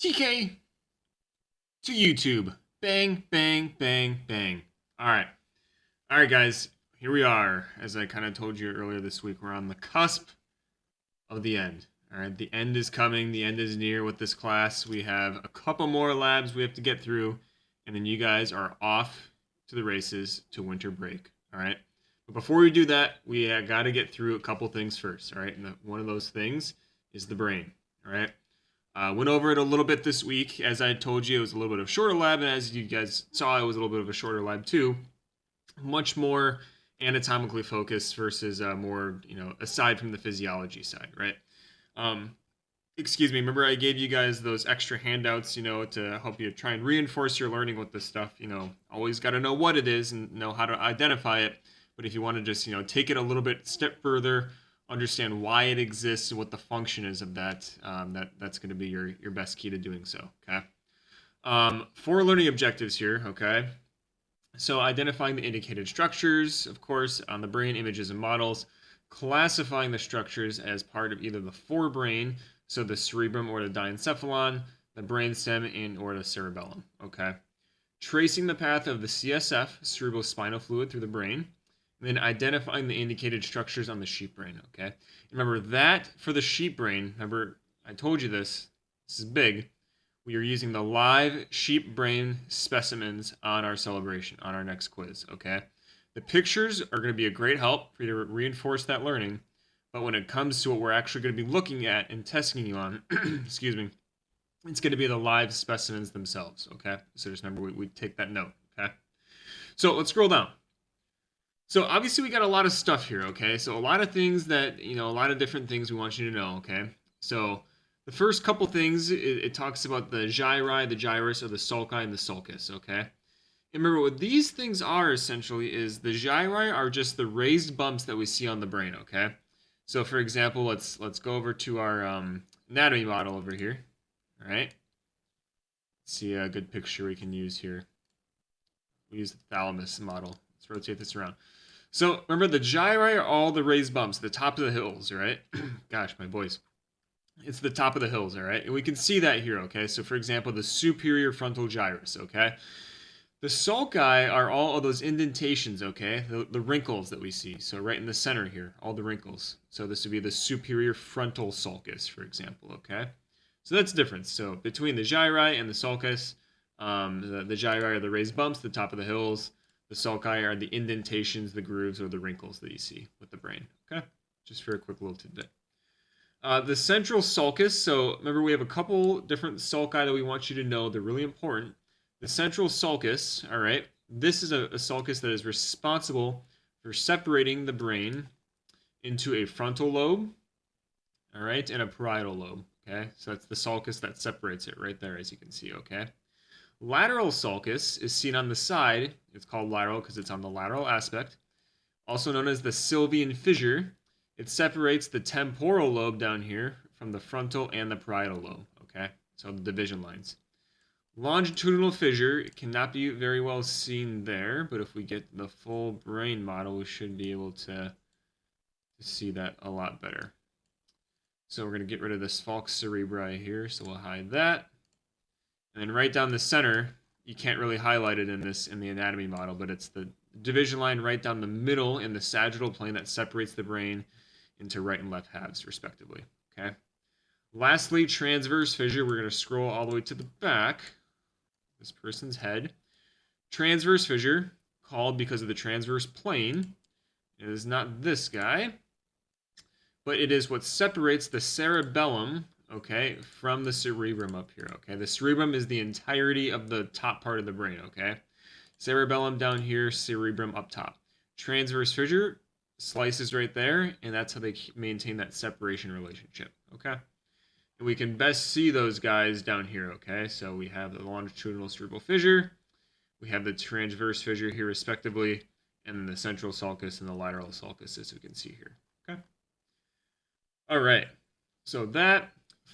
TK to YouTube. Bang, bang, bang, bang. All right. All right, guys. Here we are. As I kind of told you earlier this week, we're on the cusp of the end. All right. The end is coming. The end is near with this class. We have a couple more labs we have to get through, and then you guys are off to the races to winter break. All right. But before we do that, we got to get through a couple things first. All right. And one of those things is the brain. All right. Went over it a little bit this week. As I told you, it was a little bit of a shorter lab, and as you guys saw, it was a little bit of a shorter lab too. Much more anatomically focused versus more, aside from the physiology side, right? Um, excuse me. Remember, I gave you guys those extra handouts, to help you try and reinforce your learning with this stuff. Always got to know what it is and know how to identify it. But if you want to just, take it a little bit step further, understand why it exists and what the function is of that, that's going to be your best key to doing so. Okay. 4 learning objectives here. Okay. So identifying the indicated structures, of course, on the brain, images and models, classifying the structures as part of either the forebrain, so the cerebrum or the diencephalon, the brainstem, and or the cerebellum. Okay. Tracing the path of the CSF, cerebrospinal fluid, through the brain, and then identifying the indicated structures on the sheep brain. Okay. Remember that for the sheep brain. Remember, I told you this. This is big. We are using the live sheep brain specimens on our celebration, on our next quiz. Okay. The pictures are going to be a great help for you to reinforce that learning. But when it comes to what we're actually going to be looking at and testing you on, excuse me, it's going to be the live specimens themselves. Okay. So just remember, we take that note. Okay. So let's scroll down. So obviously we got a lot of stuff here, okay? So a lot of things that, a lot of different things we want you to know, okay? So the first couple things, it talks about the gyri, the gyrus, or the sulci, and the sulcus, okay? And remember, what these things are essentially is the gyri are just the raised bumps that we see on the brain, okay? So for example, let's go over to our anatomy model over here, all right? Let's see a good picture we can use here. We use the thalamus model. Let's rotate this around. So remember, the gyri are all the raised bumps, the top of the hills, all right? Gosh, my voice. It's the top of the hills, all right? And we can see that here, okay? So for example, the superior frontal gyrus, okay? The sulci are all of those indentations, okay? The wrinkles that we see. So right in the center here, all the wrinkles. So this would be the superior frontal sulcus, for example, okay? So that's the difference. So between the gyri and the sulcus, the gyri are the raised bumps, the top of the hills. The sulci are the indentations, the grooves, or the wrinkles that you see with the brain. Okay, just for a quick little tidbit. The central sulcus. So remember, we have a couple different sulci that we want you to know. They're really important. The central sulcus. All right, this is a sulcus that is responsible for separating the brain into a frontal lobe. All right, and a parietal lobe. Okay, so that's the sulcus that separates it right there, as you can see. Okay. Lateral sulcus is seen on the side. It's called lateral because it's on the lateral aspect. Also known as the sylvian fissure. It separates the temporal lobe down here from the frontal and the parietal lobe. Okay, so the division lines. Longitudinal fissure cannot be very well seen there, but if we get the full brain model, we should be able to see that a lot better. So we're going to get rid of this falx cerebri here, so we'll hide that. And then right down the center, you can't really highlight it in the anatomy model, but it's the division line right down the middle in the sagittal plane that separates the brain into right and left halves, respectively. Okay. Lastly, transverse fissure. We're going to scroll all the way to the back. This person's head. Transverse fissure, called because of the transverse plane. It is not this guy, but it is what separates the cerebellum, okay, from the cerebrum up here, okay? The cerebrum is the entirety of the top part of the brain, okay? Cerebellum down here, cerebrum up top. Transverse fissure slices right there, and that's how they maintain that separation relationship, okay? And we can best see those guys down here, okay? So we have the longitudinal cerebral fissure, we have the transverse fissure here respectively, and then the central sulcus and the lateral sulcus, as we can see here, okay? All right, so that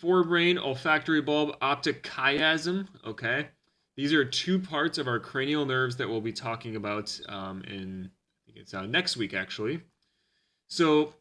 forebrain, olfactory bulb, optic chiasm, okay? These are 2 parts of our cranial nerves that we'll be talking about I think it's next week, actually. So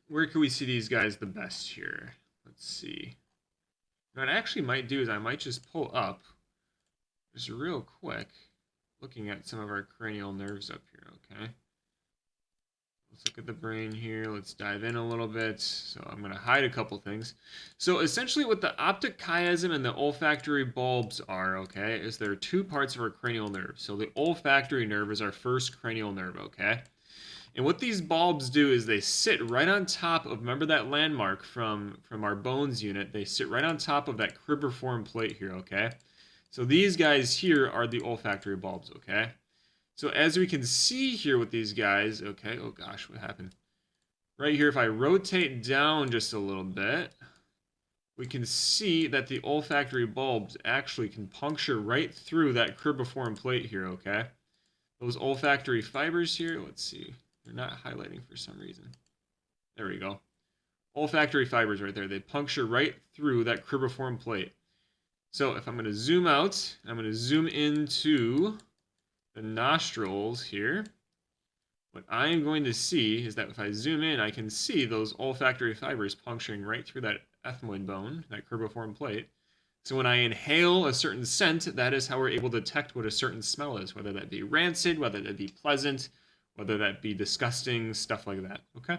where can we see these guys the best here? Let's see. what I actually might do is I might just pull up, just real quick, looking at some of our cranial nerves up here, okay? Let's look at the brain here. Let's dive in a little bit. So I'm going to hide a couple things. So essentially what the optic chiasm and the olfactory bulbs are, okay, is there are two parts of our cranial nerve. So the olfactory nerve is our first cranial nerve, okay? And what these bulbs do is they sit right on top of, remember that landmark from our bones unit? They sit right on top of that cribriform plate here, okay? So these guys here are the olfactory bulbs, okay? So as we can see here with these guys, okay, oh gosh, what happened? Right here, if I rotate down just a little bit, we can see that the olfactory bulbs actually can puncture right through that cribriform plate here, okay? Those olfactory fibers here, let's see, they're not highlighting for some reason. There we go. Olfactory fibers right there, they puncture right through that cribriform plate. So if I'm going to zoom out, I'm going to zoom into the nostrils here, what I am going to see is that if I zoom in, I can see those olfactory fibers puncturing right through that ethmoid bone, that cribriform plate. So when I inhale a certain scent, that is how we're able to detect what a certain smell is, whether that be rancid, whether that be pleasant, whether that be disgusting, stuff like that, okay?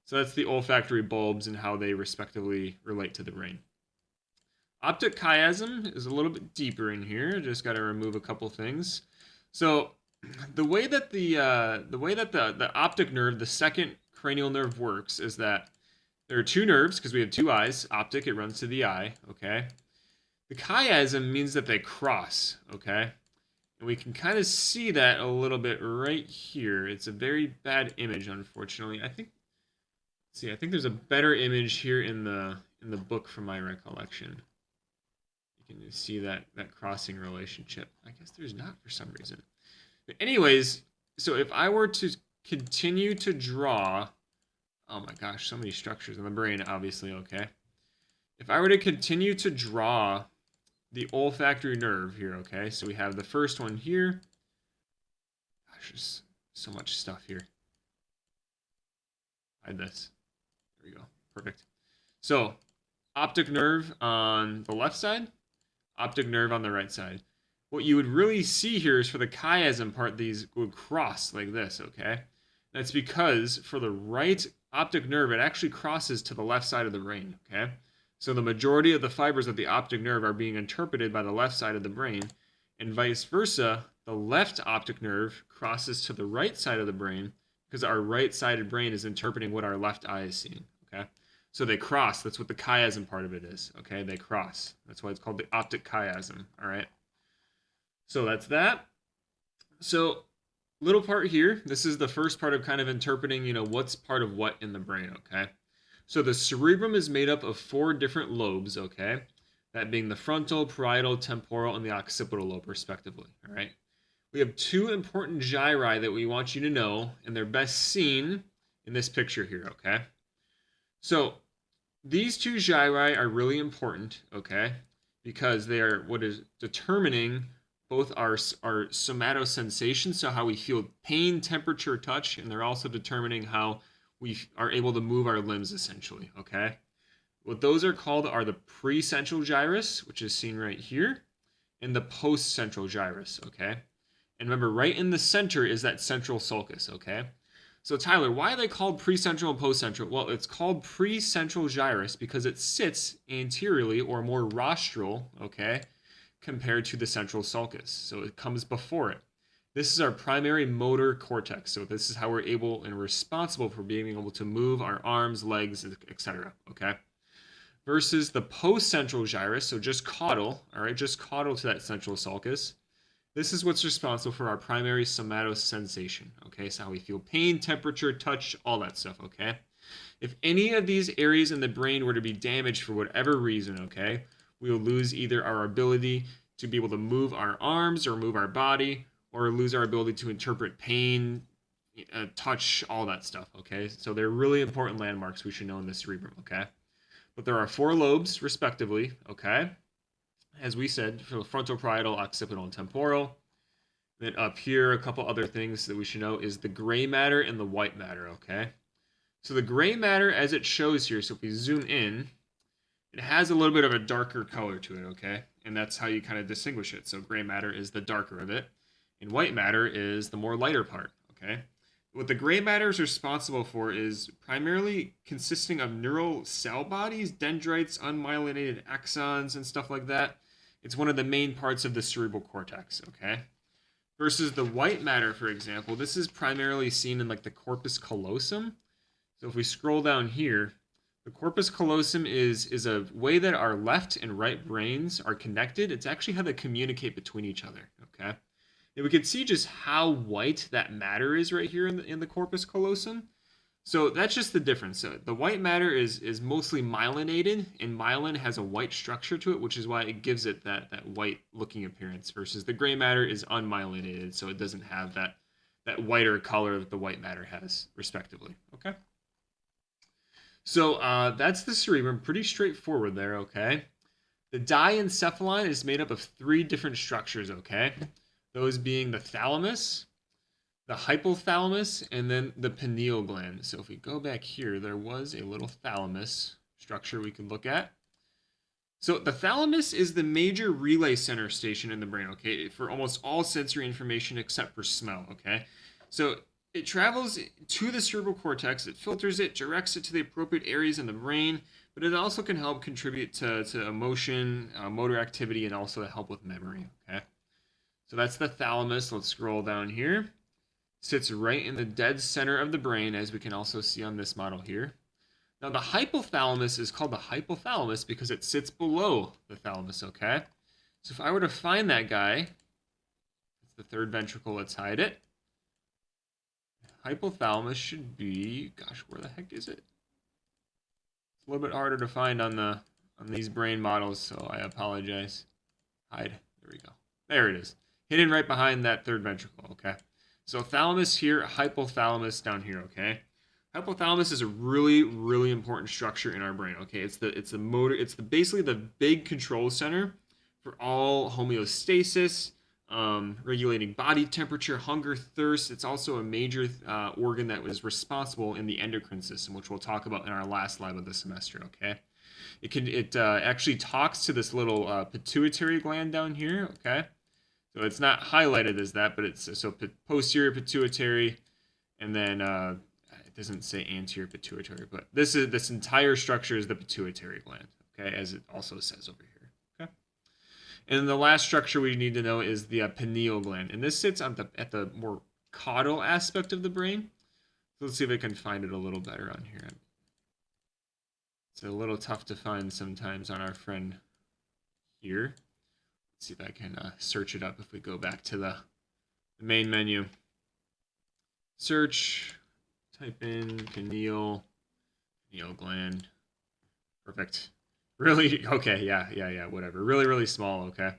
So that's the olfactory bulbs and how they respectively relate to the brain. Optic chiasm is a little bit deeper in here. Just got to remove a couple things. So the way that the optic nerve, the second cranial nerve, works is that there are two nerves because we have two eyes. Optic, it runs to the eye. Okay. The chiasm means that they cross. Okay. And we can kind of see that a little bit right here. It's a very bad image, unfortunately. I think. See, I think there's a better image here in the book from my recollection. You can see that crossing relationship. I guess there's not for some reason. But anyways, so if I were to continue to draw, oh my gosh, so many structures in the brain, obviously, okay. If I were to continue to draw the olfactory nerve here, okay, so we have the first one here. Gosh, there's so much stuff here. Hide this. There we go. Perfect. So, optic nerve on the left side, optic nerve on the right side. What you would really see here is for the chiasm part, these would cross like this, okay? That's because for the right optic nerve, it actually crosses to the left side of the brain, okay? So the majority of the fibers of the optic nerve are being interpreted by the left side of the brain, and vice versa, the left optic nerve crosses to the right side of the brain because our right-sided brain is interpreting what our left eye is seeing, okay? So they cross. That's what the chiasm part of it is, okay? They cross. That's why it's called the optic chiasm, all right? So that's that. So little part here, this is the first part of kind of interpreting, what's part of what in the brain, okay? So the cerebrum is made up of 4 different lobes, okay? That being the frontal, parietal, temporal, and the occipital lobe, respectively, all right? We have 2 important gyri that we want you to know, and they're best seen in this picture here, okay? So these 2 gyri are really important, okay? Because they are what is determining both our somatosensation, so how we feel pain, temperature, touch, and they're also determining how we are able to move our limbs, essentially, okay? What those are called are the precentral gyrus, which is seen right here, and the postcentral gyrus, okay? And remember, right in the center is that central sulcus, okay? So Tyler, why are they called precentral and postcentral? Well, it's called precentral gyrus because it sits anteriorly or more rostral, okay, compared to the central sulcus. So it comes before it. This is our primary motor cortex. So this is how we're able and responsible for being able to move our arms, legs, etc. Okay. Versus the postcentral gyrus, so just caudal, all right, just caudal to that central sulcus. This is what's responsible for our primary somatosensation. Okay, so how we feel pain, temperature, touch, all that stuff. Okay. If any of these areas in the brain were to be damaged for whatever reason, okay, we will lose either our ability to be able to move our arms or move our body, or lose our ability to interpret pain, touch, all that stuff, okay? So they're really important landmarks we should know in the cerebrum, okay? But there are 4 lobes, respectively, okay? As we said, frontal, parietal, occipital, and temporal. Then up here, a couple other things that we should know is the gray matter and the white matter, okay? So the gray matter, as it shows here, so if we zoom in, it has a little bit of a darker color to it, okay? And that's how you kind of distinguish it. So gray matter is the darker of it, and white matter is the more lighter part, okay? What the gray matter is responsible for is primarily consisting of neural cell bodies, dendrites, unmyelinated axons, and stuff like that. It's one of the main parts of the cerebral cortex, okay? Versus the white matter, for example, this is primarily seen in like the corpus callosum. So if we scroll down here, the corpus callosum is a way that our left and right brains are connected. It's actually how they communicate between each other, okay? And we can see just how white that matter is right here in the corpus callosum. So that's just the difference. So the white matter is mostly myelinated, and myelin has a white structure to it, which is why it gives it that white looking appearance, versus the gray matter is unmyelinated, so it doesn't have that whiter color that the white matter has, respectively. Okay. So that's the cerebrum. Pretty straightforward there, okay? The diencephalon is made up of three different structures, okay? Those being the thalamus, the hypothalamus, and then the pineal gland. So if we go back here, there was a little thalamus structure we could look at. So the thalamus is the major relay center station in the brain, okay, for almost all sensory information except for smell, okay? So it travels to the cerebral cortex, it filters it, directs it to the appropriate areas in the brain, but it also can help contribute to emotion, motor activity, and also to help with memory, okay? So that's the thalamus. Let's scroll down here. Sits right in the dead center of the brain, as we can also see on this model here. Now, the hypothalamus is called the hypothalamus because it sits below the thalamus, okay? So if I were to find that guy, it's the third ventricle, let's hide it. Hypothalamus should be, gosh, where the heck is it? It's a little bit harder to find on these brain models, so I apologize. Hide, there we go. There it is. Hidden right behind that third ventricle, okay? So thalamus here, hypothalamus down here, okay? Hypothalamus is a really, really important structure in our brain, okay? It's basically the big control center for all homeostasis, regulating body temperature, hunger, thirst. It's also a major organ that was responsible in the endocrine system, which we'll talk about in our last lab of the semester, okay? It actually talks to this little pituitary gland down here, okay? So it's not highlighted as that, but it's so posterior pituitary, and then it doesn't say anterior pituitary, but this entire structure is the pituitary gland, okay, as it also says over here, okay. And the last structure we need to know is the pineal gland, and this sits at the more caudal aspect of the brain. So let's see if I can find it a little better on here. It's a little tough to find sometimes on our friend here. See if I can search it up if we go back to the main menu. Search, type in pineal gland. Perfect. Really? Okay, yeah, whatever. Really, really small, okay.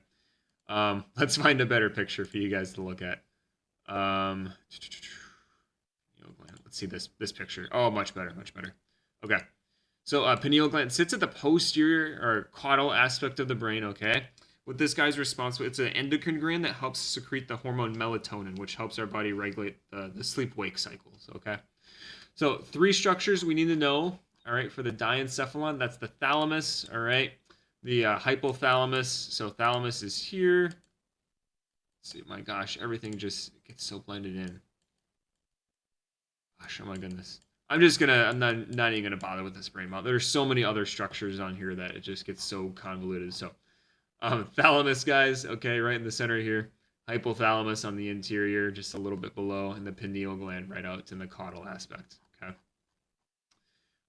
Let's find a better picture for you guys to look at. Pineal gland. Let's see this picture. Oh, much better, much better. Okay. So pineal gland sits at the posterior or caudal aspect of the brain, okay? What this guy's responsible, it's an endocrine gland that helps secrete the hormone melatonin, which helps our body regulate the sleep-wake cycles, okay? So 3 structures we need to know, all right, for the diencephalon. That's the thalamus, all right? The hypothalamus, so thalamus is here. Let's see, my gosh, everything just gets so blended in. Gosh, oh my goodness. I'm not even gonna bother with this brain model. There's so many other structures on here that it just gets so convoluted, so. Thalamus, guys, okay, right in the center here. Hypothalamus on the interior, just a little bit below, and the pineal gland right out in the caudal aspect, okay?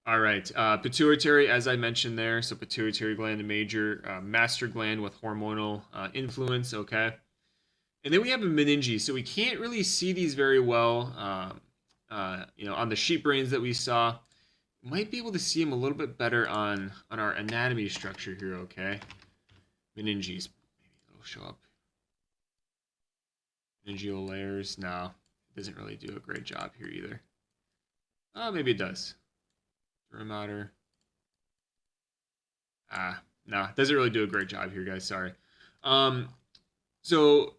All right, pituitary, as I mentioned there, so pituitary gland, a major master gland with hormonal influence, okay? And then we have a meninges, so we can't really see these very well, on the sheep brains that we saw. Might be able to see them a little bit better on our anatomy structure here, okay? Meninges, maybe it'll show up. Meningeal layers, no, it doesn't really do a great job here either. Oh, maybe it does. Dura mater. No, it doesn't really do a great job here, guys, sorry. So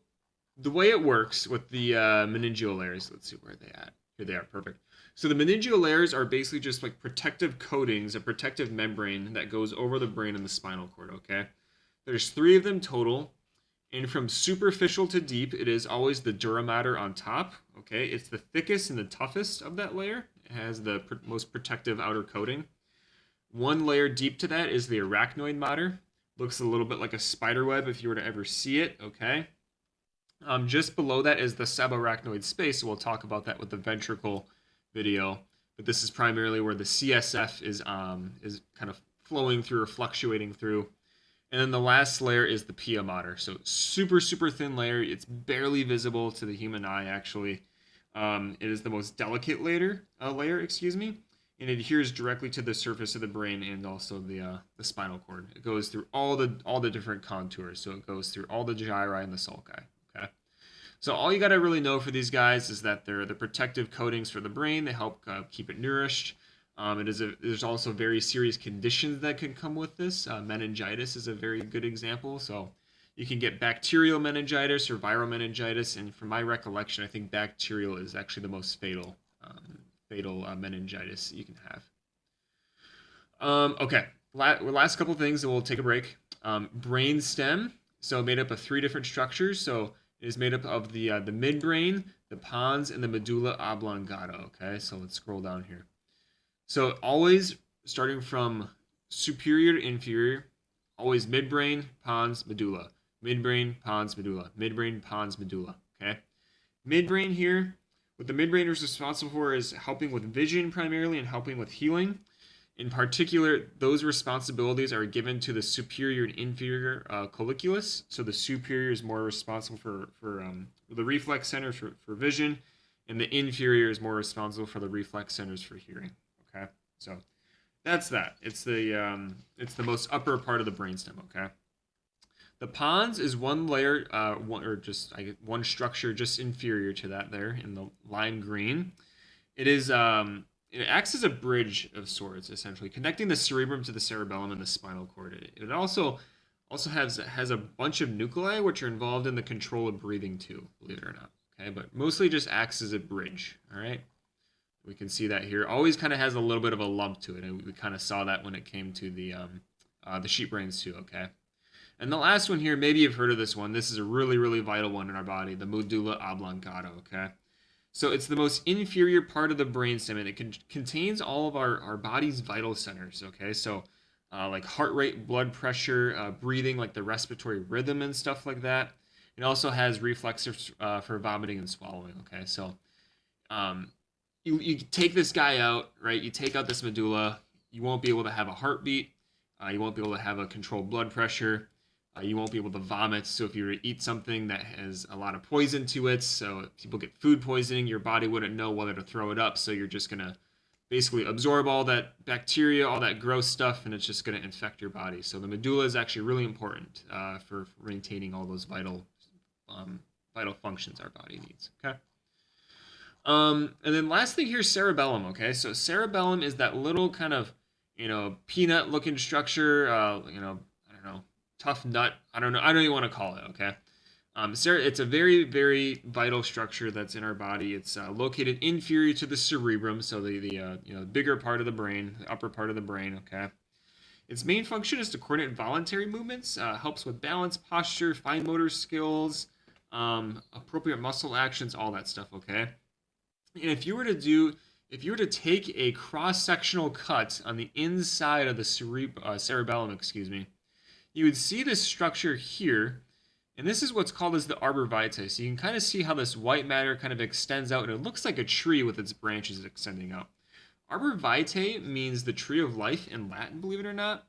the way it works with the meningeal layers, let's see where they at. Here they are, perfect. So the meningeal layers are basically just like protective coatings, a protective membrane that goes over the brain and the spinal cord, okay? There's 3 of them total, and from superficial to deep, it is always the dura mater on top, okay? It's the thickest and the toughest of that layer. It has the most protective outer coating. One layer deep to that is the arachnoid mater. Looks a little bit like a spider web if you were to ever see it, okay? Just below that is the subarachnoid space. So we'll talk about that with the ventricle video. But this is primarily where the CSF is kind of flowing through or fluctuating through. And then the last layer is the pia mater. So super, super thin layer. It's barely visible to the human eye, actually. It is the most delicate layer, excuse me, and it adheres directly to the surface of the brain and also the spinal cord. It goes through all the different contours. So it goes through all the gyri and the sulci. Okay. So all you got to really know for these guys is that they're the protective coatings for the brain. They help keep it nourished. There's also very serious conditions that can come with this. Meningitis is a very good example. So you can get bacterial meningitis or viral meningitis, and from my recollection, I think bacterial is actually the most fatal meningitis you can have. Okay, last couple things, and we'll take a break. Brain stem, so made up of 3 different structures. So it is made up of the midbrain, the pons, and the medulla oblongata. Okay, so let's scroll down here. So always starting from superior to inferior, always midbrain, pons, medulla. Midbrain, pons, medulla. Midbrain, pons, medulla. Okay? Midbrain here, what the midbrain is responsible for is helping with vision primarily and helping with healing. In particular, those responsibilities are given to the superior and inferior colliculus. So the superior is more responsible for the reflex centers for vision, and the inferior is more responsible for the reflex centers for hearing. Okay, so that's that. It's the most upper part of the brainstem. Okay, the pons is one layer, one structure just inferior to that there in the lime green. It acts as a bridge of sorts, essentially connecting the cerebrum to the cerebellum and the spinal cord. It also has a bunch of nuclei which are involved in the control of breathing too, believe it or not. Okay, but mostly just acts as a bridge. All right. We can see that here. Always kind of has a little bit of a lump to it, and we kind of saw that when it came to the sheep brains too. Okay, and the last one here, maybe you've heard of this one. This is a really, really vital one in our body, the medulla oblongata. Okay, so it's the most inferior part of the brainstem, and it contains all of our body's vital centers. Okay, so like heart rate, blood pressure, breathing, like the respiratory rhythm and stuff like that. It also has reflexes for vomiting and swallowing. Okay, so you take this guy out, right? You take out this medulla, you won't be able to have a heartbeat. You won't be able to have a controlled blood pressure. You won't be able to vomit. So if you were to eat something that has a lot of poison to it, so if people get food poisoning, your body wouldn't know whether to throw it up. So you're just going to basically absorb all that bacteria, all that gross stuff, and it's just going to infect your body. So the medulla is actually really important for maintaining all those vital functions our body needs. Okay. And then last thing here, cerebellum. Okay, so cerebellum is that little kind of, peanut-looking structure. I don't know, tough nut. I don't know. I don't even want to call it. Okay. It's a very, very vital structure that's in our body. It's located inferior to the cerebrum, so the bigger part of the brain, the upper part of the brain. Okay. Its main function is to coordinate voluntary movements. Helps with balance, posture, fine motor skills, appropriate muscle actions, all that stuff. Okay. And if you were to take a cross-sectional cut on the inside of the cerebellum, excuse me, you would see this structure here, and this is what's called as the arbor vitae. So you can kind of see how this white matter kind of extends out, and it looks like a tree with its branches extending out. Arbor vitae means the tree of life in Latin, believe it or not.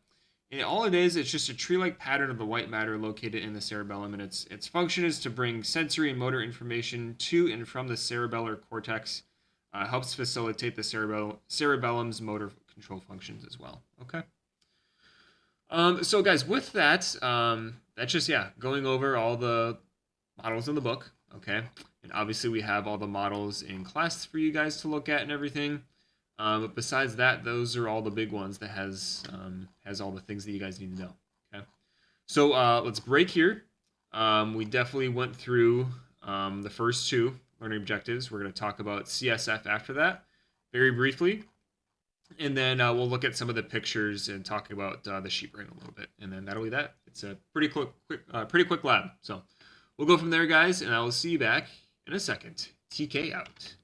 And all it is, it's just a tree-like pattern of the white matter located in the cerebellum, and its function is to bring sensory and motor information to and from the cerebellar cortex. Helps facilitate the cerebellum's motor control functions as well. Okay. So guys, with that, that's just going over all the models in the book. Okay, and obviously we have all the models in class for you guys to look at and everything. But besides that, those are all the big ones that has all the things that you guys need to know. Okay, so let's break here. We definitely went through the first 2 learning objectives. We're going to talk about CSF after that. very briefly. And then we'll look at some of the pictures and talk about the sheep brain a little bit. And then that'll be that. It's a pretty quick lab. So we'll go from there, guys, and I will see you back in a second. TK out.